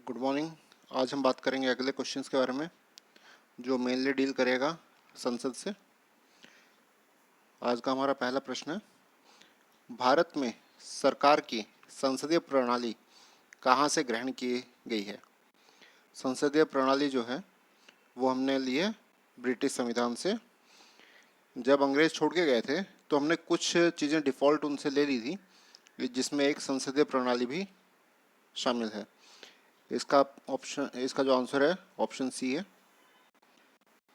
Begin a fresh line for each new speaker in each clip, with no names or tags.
Good morning. आज हम बात करेंगे अगले क्वेश्चंस के बारे में जो मेनली डील करेगा संसद से। आज का हमारा पहला प्रश्न है, भारत में सरकार की संसदीय प्रणाली कहाँ से ग्रहण की गई है। संसदीय प्रणाली जो है वो हमने ली है ब्रिटिश संविधान से। जब अंग्रेज छोड़ के गए थे तो हमने कुछ चीज़ें डिफ़ॉल्ट उनसे ले ली थी, जिसमें एक संसदीय प्रणाली भी शामिल है। इसका जो आंसर है ऑप्शन सी है।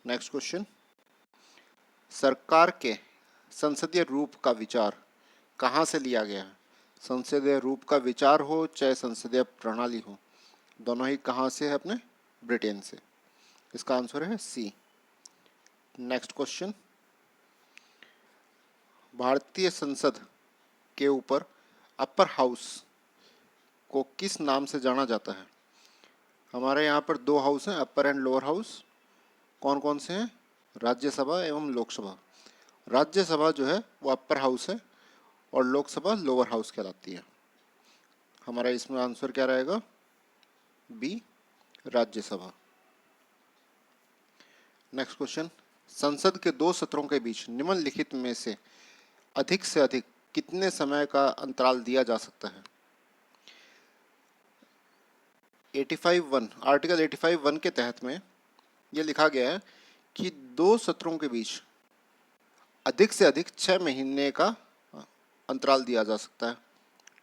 नेक्स्ट क्वेश्चन, सरकार के संसदीय रूप का विचार कहाँ से लिया गया है। संसदीय रूप का विचार हो चाहे संसदीय प्रणाली हो, दोनों ही कहाँ से है? अपने ब्रिटेन से। इसका आंसर है सी। नेक्स्ट क्वेश्चन, भारतीय संसद के ऊपर अपर हाउस को किस नाम से जाना जाता है। हमारे यहाँ पर दो हाउस हैं, अपर एंड लोअर हाउस। कौन कौन से हैं? राज्यसभा एवं लोकसभा। राज्यसभा जो है वो अपर हाउस है और लोकसभा लोअर हाउस कहलाती है। हमारा इसमें आंसर क्या रहेगा? बी, राज्यसभा। नेक्स्ट क्वेश्चन, संसद के दो सत्रों के बीच निम्नलिखित में से अधिक कितने समय का अंतराल दिया जा सकता है। 85(1) आर्टिकल 85(1) के तहत में ये लिखा गया है कि दो सत्रों के बीच अधिक से अधिक 6 महीने का अंतराल दिया जा सकता है,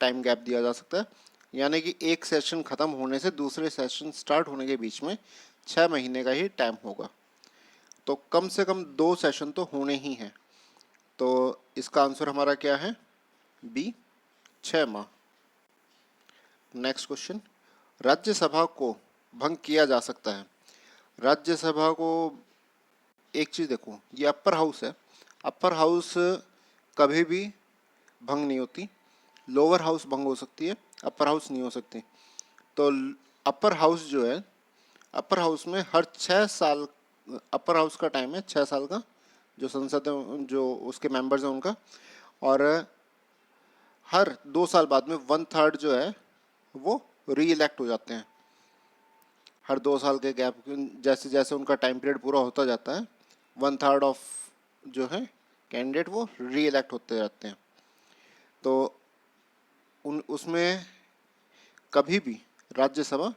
टाइम गैप दिया जा सकता है। यानी कि एक सेशन ख़त्म होने से दूसरे सेशन स्टार्ट होने के बीच में 6 महीने का ही टाइम होगा। तो कम से कम 2 सेशन तो होने ही हैं। तो इसका आंसर हमारा क्या है? बी, 6 माह। नेक्स्ट क्वेश्चन, राज्यसभा को भंग किया जा सकता है। राज्यसभा को एक चीज़ देखो, ये अपर हाउस है, अपर हाउस कभी भी भंग नहीं होती। लोअर हाउस भंग हो सकती है, अपर हाउस नहीं हो सकती। तो अपर हाउस जो है, अपर हाउस में हर 6 साल, अपर हाउस का टाइम है 6 साल का, जो संसद जो उसके मेंबर्स हैं उनका, और हर 2 साल बाद में 1/3 जो है वो री इलेक्ट हो जाते हैं। हर 2 साल के गैप, जैसे जैसे उनका टाइम पीरियड पूरा होता जाता है, 1/3 ऑफ जो है कैंडिडेट वो री इलेक्ट होते रहते हैं। तो उसमें कभी भी राज्यसभा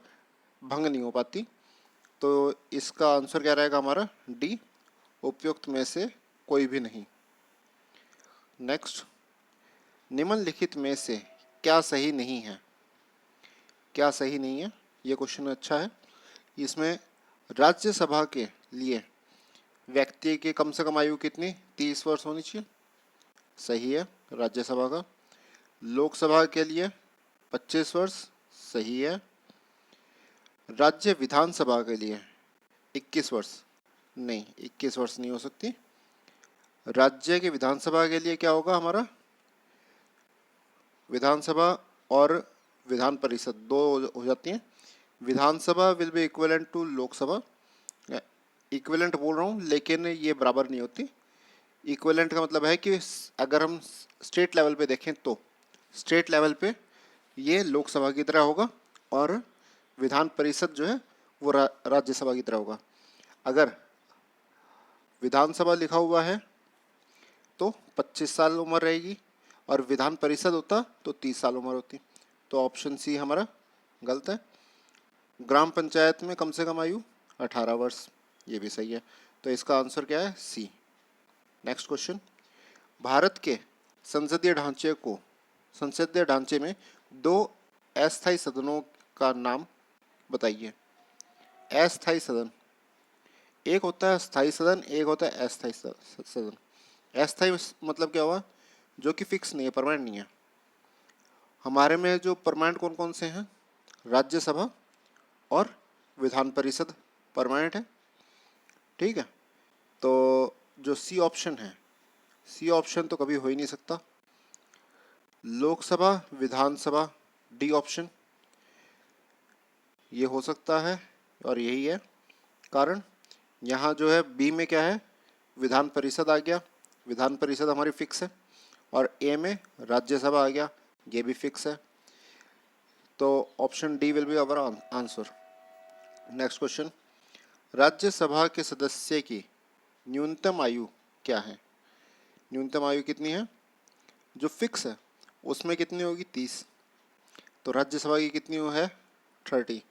भंग नहीं हो पाती। तो इसका आंसर क्या रहेगा हमारा? डी, उपयुक्त में से कोई भी नहीं। नेक्स्ट, निम्नलिखित में से क्या सही नहीं है? क्या सही नहीं है, ये क्वेश्चन अच्छा है। इसमें राज्यसभा के लिए व्यक्ति की कम से कम आयु कितनी? 30 वर्ष होनी चाहिए, सही है राज्यसभा का। लोकसभा के लिए 25 वर्ष, सही है। राज्य विधानसभा के लिए 21 वर्ष, नहीं 21 वर्ष नहीं हो सकती। राज्य के विधानसभा के लिए क्या होगा हमारा? विधानसभा और विधान परिषद दो हो जाती हैं। Vidhan Sabha will be equivalent to Lok Sabha. Equivalent बोल रहा हूँ लेकिन ये बराबर नहीं होती। इक्विवेलेंट का मतलब है कि अगर हम स्टेट लेवल पे देखें तो स्टेट लेवल पे ये लोकसभा की तरह होगा और विधान परिषद जो है वो राज्यसभा की तरह होगा। अगर विधानसभा लिखा हुआ है तो 25 साल उम्र रहेगी और विधान परिषद होता तो 30 साल उम्र होती। तो ऑप्शन सी हमारा गलत है। ग्राम पंचायत में कम से कम आयु 18 वर्ष, ये भी सही है। तो इसका आंसर क्या है? सी। नेक्स्ट क्वेश्चन, भारत के संसदीय ढांचे में 2 अस्थायी सदनों का नाम बताइए। अस्थायी सदन, एक होता है स्थायी सदन, एक होता है अस्थायी सदन। अस्थायी मतलब क्या हुआ? जो कि फिक्स नहीं है, परमानेंट नहीं है। हमारे में जो परमानेंट कौन कौन से हैं? राज्यसभा और विधान परिषद परमानेंट है, ठीक है। तो जो सी ऑप्शन है, सी ऑप्शन तो कभी हो ही नहीं सकता। लोकसभा, विधानसभा, डी ऑप्शन ये हो सकता है और यही है कारण। यहाँ जो है बी में क्या है? विधान परिषद आ गया, विधान परिषद हमारी फिक्स है। और ए में राज्यसभा आ गया, ये भी फिक्स है। तो option D will be our answer. Next question, Rajya Sabha के सदस्य की न्यूनतम आयु क्या है? न्यूनतम आयु कितनी है? जो फिक्स है उसमें कितनी होगी? 30। तो राज्यसभा की कितनी है? 30।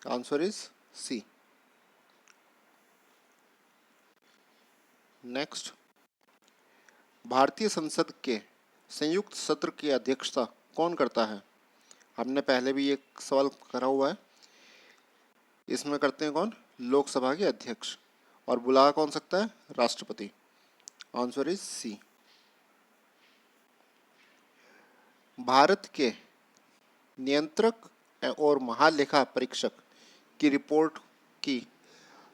Answer is C. नेक्स्ट, भारतीय संसद के संयुक्त सत्र की अध्यक्षता कौन करता है? हमने पहले भी एक सवाल करा हुआ है। इसमें करते हैं कौन? लोकसभा के अध्यक्ष। और बुला कौन सकता है? राष्ट्रपति। आंसर इज सी। भारत के नियंत्रक और महालेखा परीक्षक की रिपोर्ट की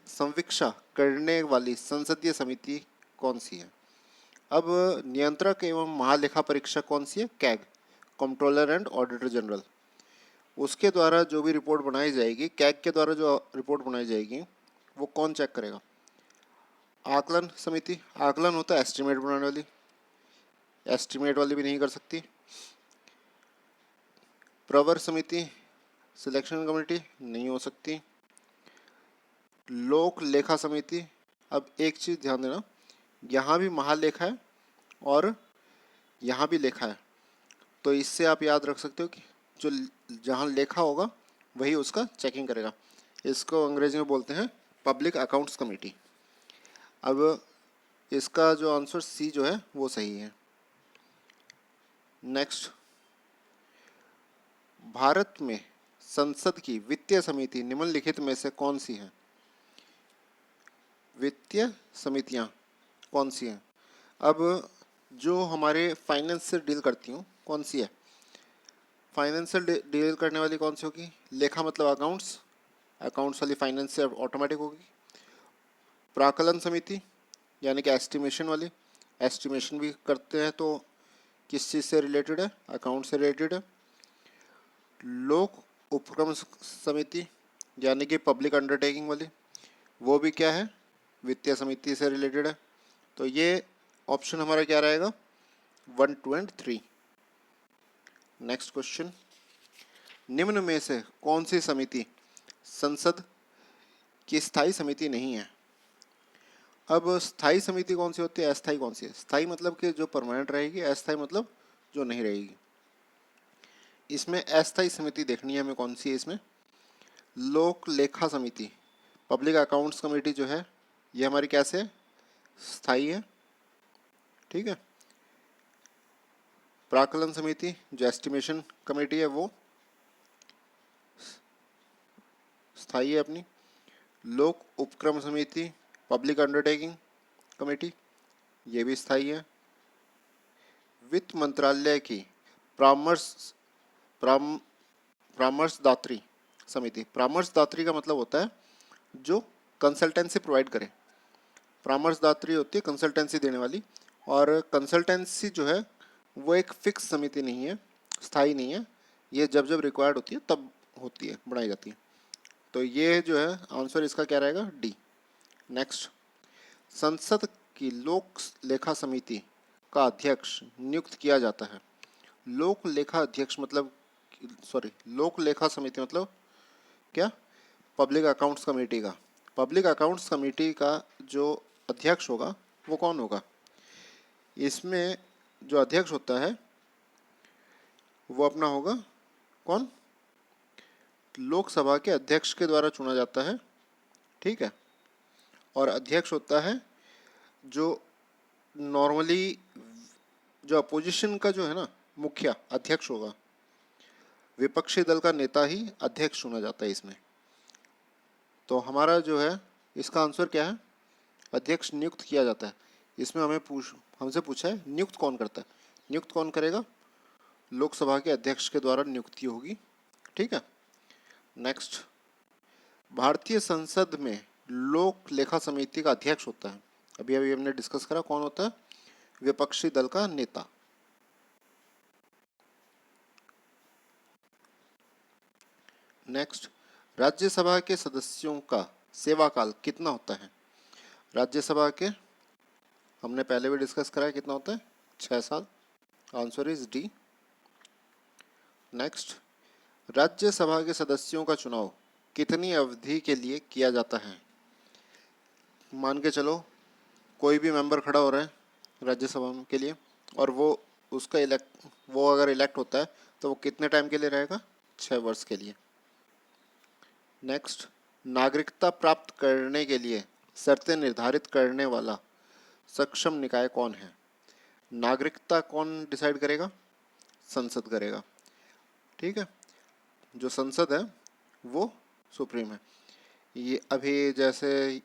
समीक्षा करने वाली संसदीय समिति कौन सी है? अब नियंत्रक एवं महालेखा परीक्षक कौन सी है? CAG, controller and auditor general. उसके द्वारा जो भी रिपोर्ट बनाई जाएगी, कैग के द्वारा जो रिपोर्ट बनाई जाएगी, वो कौन चेक करेगा? आकलन समिति। आकलन होता है एस्टिमेट बनाने वाली, एस्टिमेट वाली भी नहीं कर सकती। प्रवर समिति, सिलेक्शन कमेटी नहीं हो सकती। लोक लेखा समिति। अब एक चीज़ ध्यान देना, यहाँ भी महालेखा है और यहाँ भी लेखा है, तो इससे आप याद रख सकते हो कि जो जहाँ लेखा होगा वही उसका चेकिंग करेगा। इसको अंग्रेजी में बोलते हैं पब्लिक अकाउंट्स कमेटी। अब इसका जो आंसर सी जो है वो सही है। नेक्स्ट, भारत में संसद की वित्तीय समिति निम्नलिखित में से कौन सी है? वित्तीय समितियां कौन सी हैं? अब जो हमारे फाइनेंस से डील करती हूँ कौन सी है? फाइनेंस से डील करने वाली कौन सी होगी? लेखा मतलब अकाउंट्स, अकाउंट्स वाली फाइनेंस से ऑटोमेटिक होगी। प्राकलन समिति यानी कि एस्टिमेशन वाली, एस्टिमेशन भी करते हैं तो किस चीज़ से रिलेटेड है? अकाउंट से रिलेटेड है। लोक उपक्रम समिति यानी कि पब्लिक अंडरटेकिंग वाली, वो भी क्या है? वित्तीय समिति से रिलेटेड है। तो ये ऑप्शन हमारा क्या रहेगा? 1, 2 एंड 3। नेक्स्ट क्वेश्चन, निम्न में से कौन सी समिति संसद की स्थायी समिति नहीं है? अब स्थायी समिति कौन सी होती है, अस्थायी कौन सी है? स्थायी मतलब कि जो परमानेंट रहेगी, अस्थायी मतलब जो नहीं रहेगी। इसमें अस्थायी समिति देखनी है हमें कौन सी है। इसमें लोक लेखा समिति, पब्लिक अकाउंट्स कमेटी जो है ये हमारी कैसे है? स्थायी है, ठीक है। प्राकलन समिति जो एस्टिमेशन कमेटी है वो स्थायी है अपनी। लोक उपक्रम समिति, पब्लिक अंडरटेकिंग कमेटी, ये भी स्थायी है। वित्त मंत्रालय की परामर्शदात्री समिति, परामर्शदात्री का मतलब होता है जो कंसल्टेंसी प्रोवाइड करे। परामर्शदात्री होती है कंसल्टेंसी देने वाली, और कंसल्टेंसी जो है वो एक फिक्स समिति नहीं है, स्थायी नहीं है। ये जब जब रिक्वायर्ड होती है तब होती है, बनाई जाती है। तो ये जो है आंसर इसका क्या रहेगा? डी। नेक्स्ट, संसद की लोक लेखा समिति का अध्यक्ष नियुक्त किया जाता है। लोक लेखा अध्यक्ष मतलब लोक लेखा समिति मतलब क्या? पब्लिक अकाउंट्स कमेटी का। पब्लिक अकाउंट्स कमेटी का जो अध्यक्ष होगा वो कौन होगा? इसमें जो अध्यक्ष होता है वो अपना होगा कौन? लोकसभा के अध्यक्ष के द्वारा चुना जाता है, ठीक है। और अध्यक्ष होता है जो नॉर्मली जो अपोजिशन का जो है ना मुखिया अध्यक्ष होगा। विपक्षी दल का नेता ही अध्यक्ष चुना जाता है इसमें। तो हमारा जो है इसका आंसर क्या है? अध्यक्ष नियुक्त किया जाता है। इसमें हमसे पूछा है नियुक्त कौन करता है? नियुक्त कौन करेगा? लोकसभा के अध्यक्ष के द्वारा नियुक्ति होगी, ठीक है। नेक्स्ट, भारतीय संसद में लोक लेखा समिति का अध्यक्ष होता है, अभी अभी हमने डिस्कस करा, कौन होता है? विपक्षी दल का नेता। नेक्स्ट, राज्यसभा के सदस्यों का सेवा काल कितना होता है? राज्यसभा के हमने पहले भी डिस्कस करा है, कितना होता है? 6 साल। Answer is D. Next, Rajya Sabha के सदस्यों का चुनाव कितनी अवधि के लिए किया जाता है? मान के चलो कोई भी मेंबर खड़ा हो रहा है राज्यसभा के लिए और वो अगर इलेक्ट होता है तो वो कितने टाइम के लिए रहेगा? 6 वर्ष के लिए। नेक्स्ट, नागरिकता प्राप्त करने के लिए शर्तें निर्धारित करने वाला सक्षम निकाय कौन है? नागरिकता कौन डिसाइड करेगा? संसद करेगा। ठीक है, जो संसद है वो सुप्रीम है। ये अभी जैसे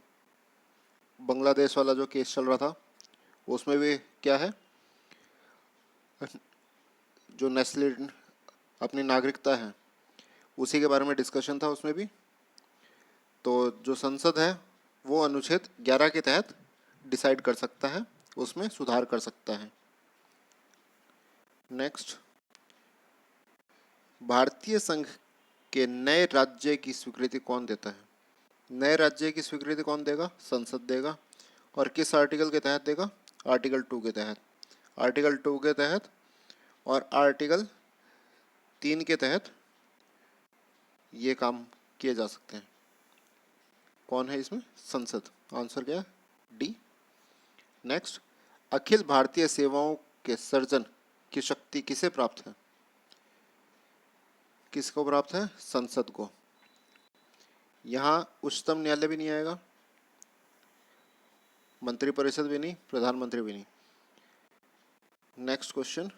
बांग्लादेश वाला जो केस चल रहा था उसमें भी क्या है, जो नेशनल अपनी नागरिकता है उसी के बारे में डिस्कशन था उसमें भी। तो जो संसद है वो अनुच्छेद 11 के तहत डिसाइड कर सकता है, उसमें सुधार कर सकता है। नेक्स्ट, भारतीय संघ के नए राज्य की स्वीकृति कौन देता है? नए राज्य की स्वीकृति कौन देगा? संसद देगा। और किस आर्टिकल के तहत देगा? आर्टिकल 2 के तहत। आर्टिकल 2 के तहत और आर्टिकल 3 के तहत ये काम किए जा सकते हैं। कौन है इसमें? संसद। आंसर क्या है? डी। नेक्स्ट, अखिल भारतीय सेवाओं के सर्जन की शक्ति किसे प्राप्त है? किसको प्राप्त है? संसद को। यहाँ उच्चतम न्यायालय भी नहीं आएगा, मंत्रिपरिषद भी नहीं, प्रधानमंत्री भी नहीं। नेक्स्ट क्वेश्चन,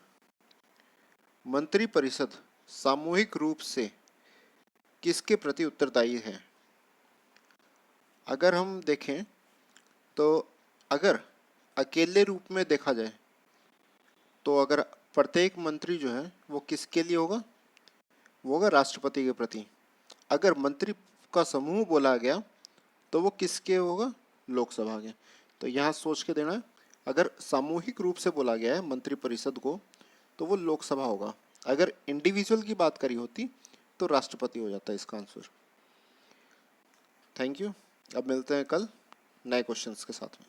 मंत्रिपरिषद सामूहिक रूप से किसके प्रति उत्तरदायी है? अगर हम देखें तो अगर अकेले रूप में देखा जाए तो अगर प्रत्येक मंत्री जो है वो किसके लिए होगा? वो होगा राष्ट्रपति के प्रति। अगर मंत्री का समूह बोला गया तो वो किसके होगा? लोकसभा के। तो यहाँ सोच के देना है, अगर सामूहिक रूप से बोला गया है मंत्रिपरिषद को तो वो लोकसभा होगा। अगर इंडिविजुअल की बात करी होती तो राष्ट्रपति हो जाता है इसका आंसर। Thank you. अब मिलते हैं कल नए क्वेश्चंस के साथ में।